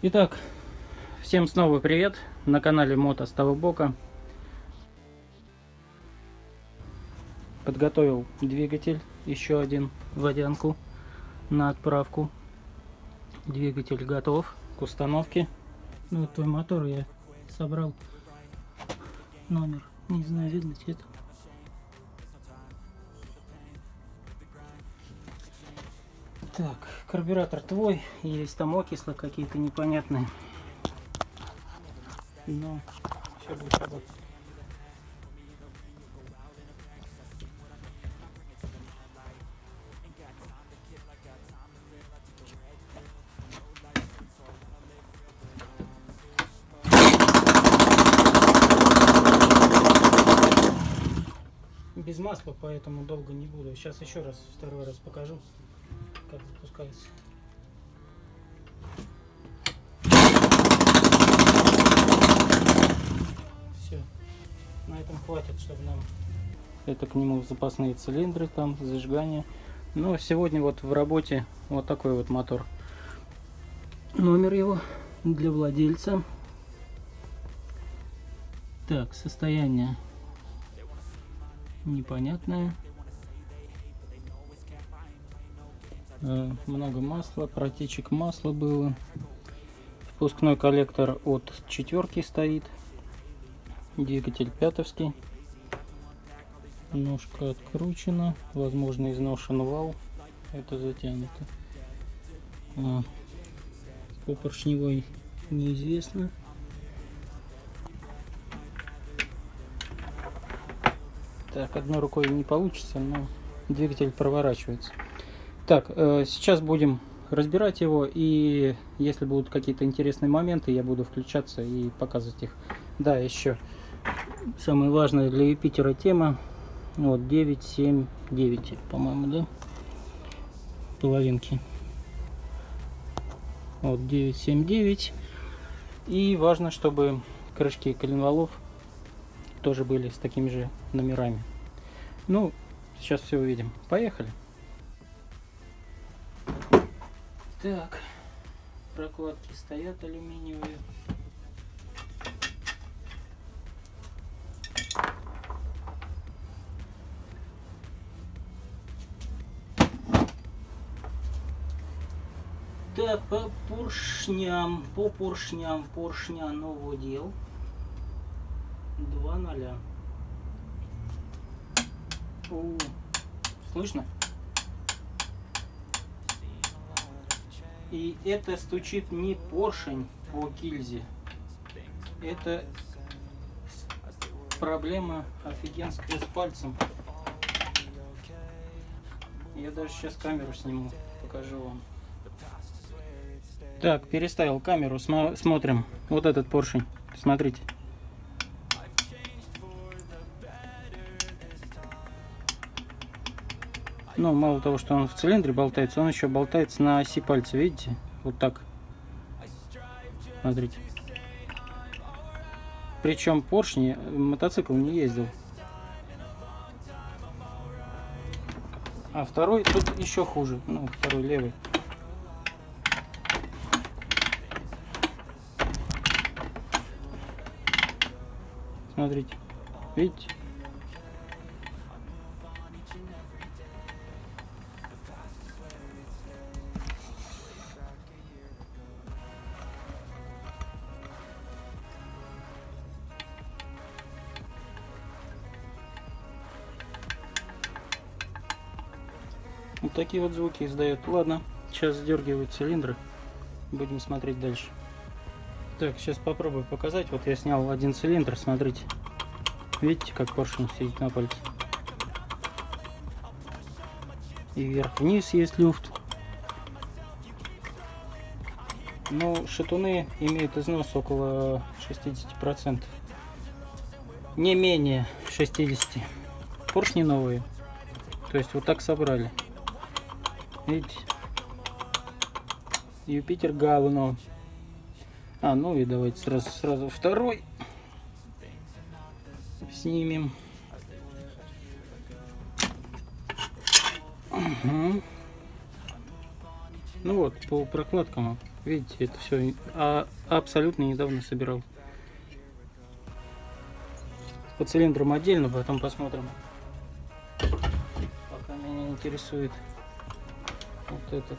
Итак, всем снова привет на канале Мото с того бока. Подготовил двигатель, еще один водянку на отправку. Двигатель готов к установке. Ну вот твой мотор я собрал. Номер, не знаю, видно цвет. Так, карбюратор твой, есть там окислы какие-то непонятные, но все будет работать. Без масла, поэтому долго не буду. Сейчас еще раз, второй раз покажу, как запускается. Все, на этом хватит, чтобы нам... Это к нему запасные цилиндры, там зажигание. Но сегодня вот в работе вот такой вот мотор. Номер его для владельца. Так, состояние непонятное. Много масла, протечек масла было. Впускной коллектор от четверки стоит. Двигатель пятовский. Ножка откручена. Возможно, изношен вал. Это затянуто. По поршневой неизвестно. Так, одной рукой не получится, но двигатель проворачивается. Так, сейчас будем разбирать его, и если будут какие-то интересные моменты, я буду включаться и показывать их. Да, еще самое важное для Юпитера тема. Вот 9, 7, 9, по-моему, да? Половинки. Вот 9, 7, 9. И важно, чтобы крышки коленвалов тоже были с такими же номерами. Ну, сейчас все увидим. Поехали. Так, прокладки стоят алюминиевые. Так, по поршня новодел 2.0. Слышно? И это стучит не поршень по гильзе. Это проблема офигенская с пальцем. Я даже сейчас камеру сниму, покажу вам. Так, переставил камеру, смотрим. Вот этот поршень, смотрите. Ну, мало того, что он в цилиндре болтается, он еще болтается на оси пальца, видите? Вот так. Смотрите. Причем поршни мотоцикл не ездил. А второй тут еще хуже. Ну, второй левый. Смотрите. Видите? Вот такие вот звуки издает. Ладно, сейчас сдергиваю цилиндры. Будем смотреть дальше. Так, сейчас попробую показать. Вот я снял один цилиндр, смотрите. Видите, как поршень сидит на пальце? И вверх-вниз есть люфт. Но шатуны имеют износ около 60%. Не менее 60%. Поршни новые. То есть вот так собрали. Видите? Юпитер говно. Ну и давайте сразу второй снимем. Угу. Ну вот, по прокладкам, видите, это все абсолютно недавно собирал. По цилиндрам отдельно, потом посмотрим. Пока меня интересует вот этот.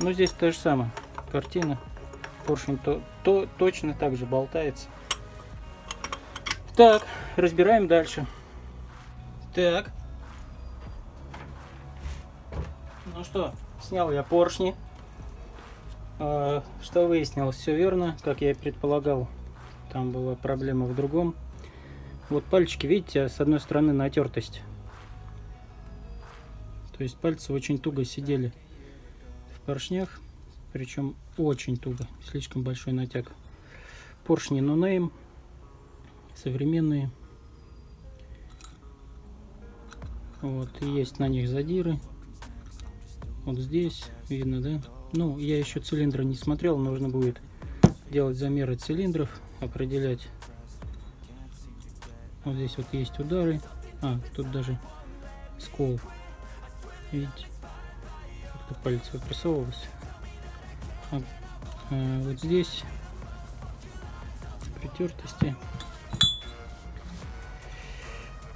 Ну здесь та же самая картина. Поршень точно так же болтается. Так, разбираем дальше. Так. Ну что, снял я поршни. Что выяснилось, все верно, как я и предполагал. Там была проблема в другом. Вот пальчики, видите, с одной стороны натертость. То есть пальцы очень туго сидели в поршнях. Причем очень туго, слишком большой натяг. Поршни No Name, современные. Вот, и есть на них задиры. Вот здесь видно, да? Ну, я еще цилиндры не смотрел, нужно будет делать замеры цилиндров, определять. Вот здесь вот есть удары. Тут даже скол. Видите? Как-то палец выпрессовывался. Вот здесь притертости.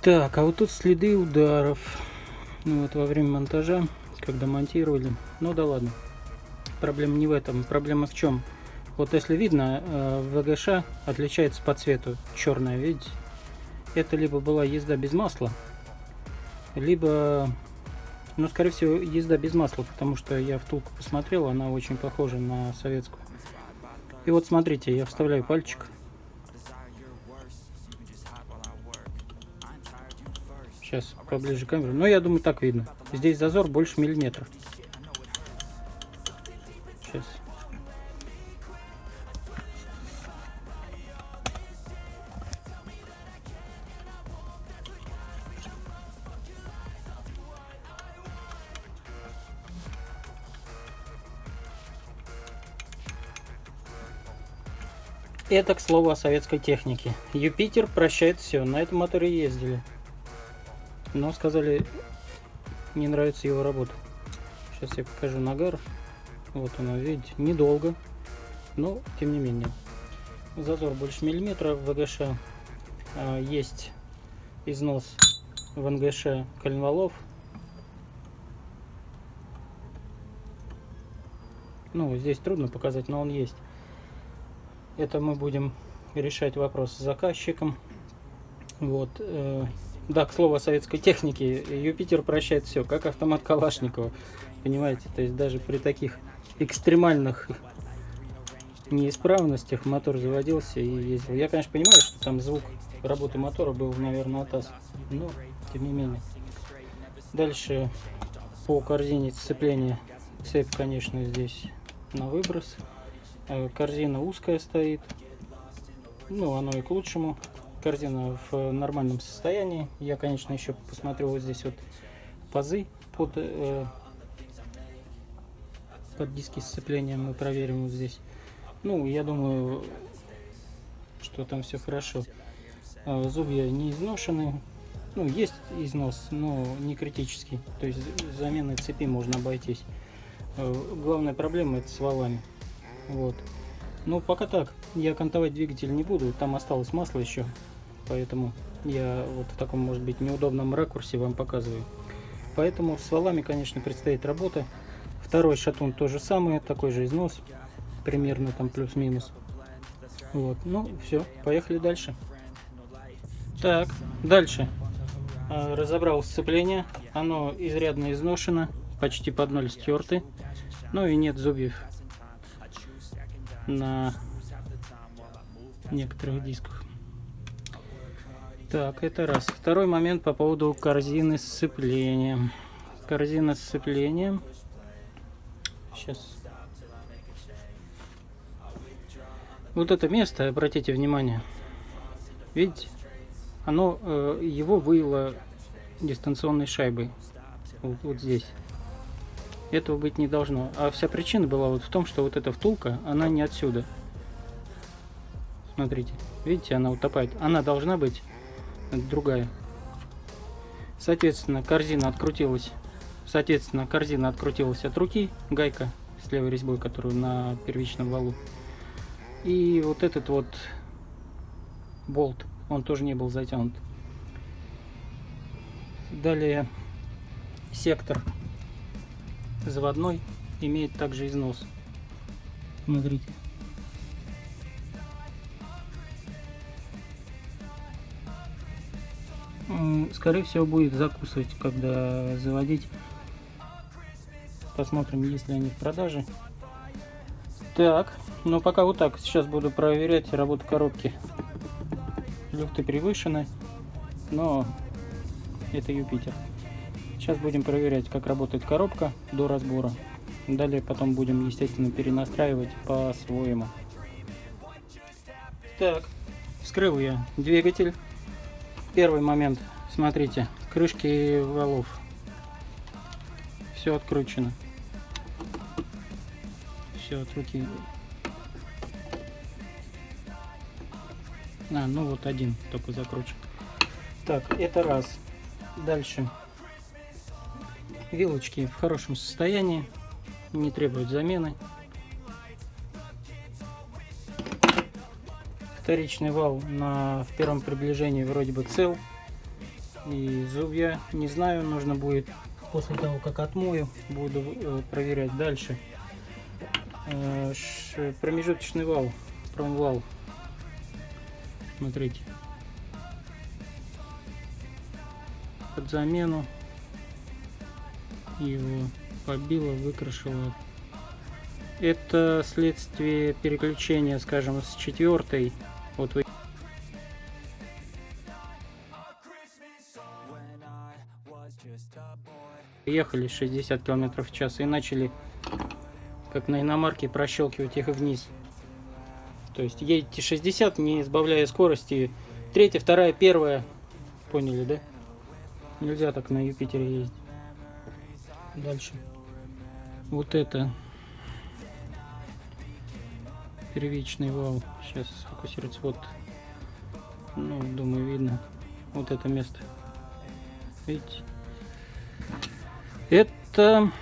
Так, а вот тут следы ударов. Ну, вот во время монтажа, когда монтировали. Ну да ладно. Проблема не в этом. Проблема в чем? Вот если видно, ВГШ отличается по цвету. Черная, видите? Это либо была езда без масла, либо, ну, скорее всего, езда без масла, потому что я втулку посмотрел, она очень похожа на советскую. И вот смотрите, я вставляю пальчик. Сейчас поближе камеру. Но я думаю, так видно. Здесь зазор больше миллиметра. Сейчас. Это, к слову, о советской технике. Юпитер прощает все. На этом моторе ездили. Но сказали, не нравится его работа. Сейчас я покажу нагар. Вот оно, видите, недолго. Но, тем не менее. Зазор больше миллиметра в ВГШ. Есть износ в НГШ коленвалов. Ну, здесь трудно показать, но он есть. Это мы будем решать вопрос с заказчиком. Вот. Да, к слову о советской технике. Юпитер прощает все, как автомат Калашникова. Понимаете, то есть даже при таких экстремальных неисправностях мотор заводился и ездил. Я, конечно, понимаю, что там звук работы мотора был, наверное, атас. Но, тем не менее. Дальше по корзине сцепления. Цепь, конечно, здесь на выброс. Корзина узкая стоит. Ну, оно и к лучшему. Корзина в нормальном состоянии. Я, конечно, еще посмотрю вот здесь вот пазы под диски сцепления. Мы проверим вот здесь. Ну, я думаю, что там все хорошо. Зубья не изношены. Ну, есть износ, но не критический. То есть заменой цепи можно обойтись. Главная проблема — это с валами. Вот. Ну, пока так. Я кантовать двигатель не буду. Там осталось масло еще. Поэтому я вот в таком, может быть, неудобном ракурсе вам показываю. Поэтому с валами, конечно, предстоит работа. Второй шатун то же самое. Такой же износ. Примерно там плюс-минус. Вот. Ну, все. Поехали дальше. Так, дальше. Разобрал сцепление. Оно изрядно изношено. Почти под ноль стерты. Ну и нет зубьев на некоторых дисках. Так, это раз. Второй момент по поводу корзины сцепления. Корзина сцепления. Сейчас. Вот это место, обратите внимание. Видите? Оно, его выило дистанционной шайбой. Вот здесь. Этого быть не должно. А вся причина была вот в том, что вот эта втулка, она не отсюда. Смотрите. Видите, она утопает. Она должна быть другая. Соответственно, корзина открутилась от руки, гайка с левой резьбой, которую на первичном валу. И вот этот вот болт, он тоже не был затянут. Далее сектор заводной имеет также износ. Смотрите. Скорее всего будет закусывать, когда заводить. Посмотрим, есть ли они в продаже. Так, ну пока вот так. Сейчас буду проверять работу коробки. Люфты превышены, но это Юпитер. Сейчас будем проверять, как работает коробка до разбора. Далее потом будем, естественно, перенастраивать по-своему. Так, вскрыл я двигатель. Первый момент, смотрите, крышки валов. Все откручено. Все от руки. Ну вот один только закручен. Так, это раз. Дальше. Вилочки в хорошем состоянии, не требуют замены. Вторичный вал в первом приближении вроде бы цел. И зубья не знаю, нужно будет после того, как отмою, буду проверять дальше. Промежуточный вал, промвал. Смотрите. Под замену. Его побило, выкрашило. Это следствие переключения, скажем, с 4-й. Вот вы ехали 60 км в час и начали, как на иномарке, прощелкивать их вниз. То есть едете 60, не сбавляя скорости. 3-я, 2-я, 1-я. Поняли, да? Нельзя так на Юпитере ездить. Дальше. Вот это первичный вал. Сейчас сфокусируется. Вот. Ну, думаю, видно. Вот это место. Видите? Это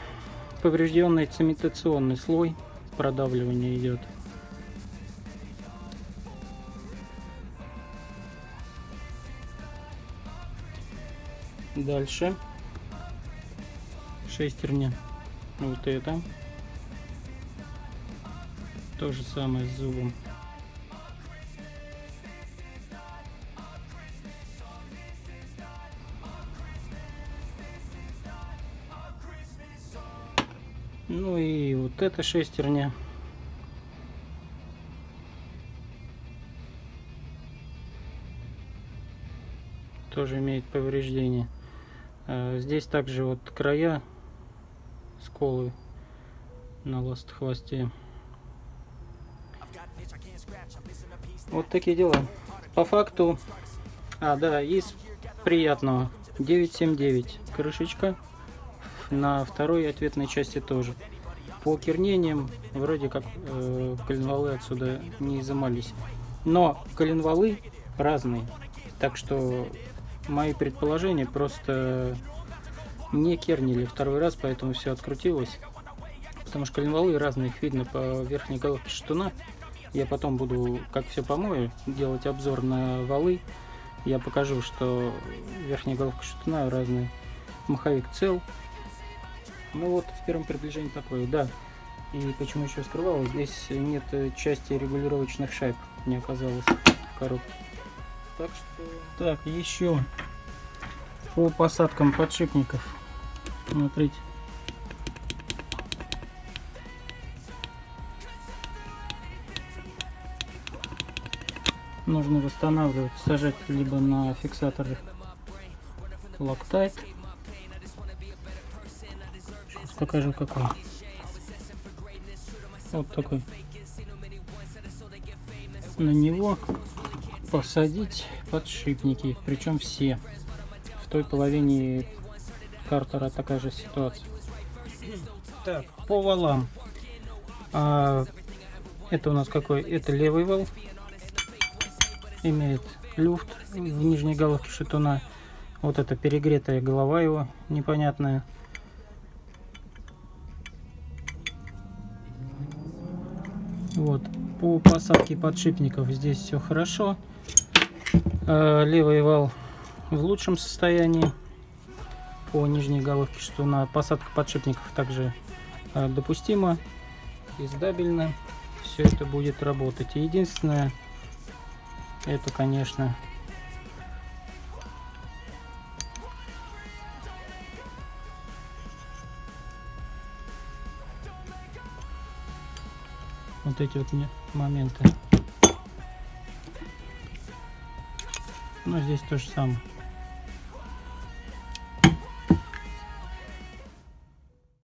поврежденный цементационный слой. Продавливание идет. Дальше. Шестерня. Вот это. То же самое с зубом. Ну и вот эта шестерня. Тоже имеет повреждения. Здесь также вот края, сколы на ласт-хвосте. Вот такие дела. По факту, да, из приятного 979 крышечка. На второй ответной части тоже. По кернениям вроде как коленвалы отсюда не изымались. Но коленвалы разные. Так что мои предположения просто не кернили второй раз, поэтому все открутилось. Потому что коленвалы разные, их видно по верхней головке шатуна. Я потом буду, как все помою, делать обзор на валы. Я покажу, что верхняя головка шатуна разная. Маховик цел. Ну вот в первом приближении такое, да. И почему еще скрывалось? Здесь нет части регулировочных шайб, не оказалось в коробке. Так что... Так, еще по посадкам подшипников. Смотрите. Нужно восстанавливать, сажать либо на фиксаторы Loctite. Сейчас покажу какой. Вот такой. На него посадить подшипники, причем все. В той половине картера такая же ситуация. Так, по валам. Это у нас какой? Это левый вал. Имеет люфт в нижней головке шатуна. Вот это перегретая голова его непонятная. Вот, по посадке подшипников здесь все хорошо. Левый вал в лучшем состоянии. По нижней головке, что на посадку подшипников также допустимо, издабельно. Все это будет работать. И единственное, это, конечно, вот эти вот моменты. Но здесь то же самое.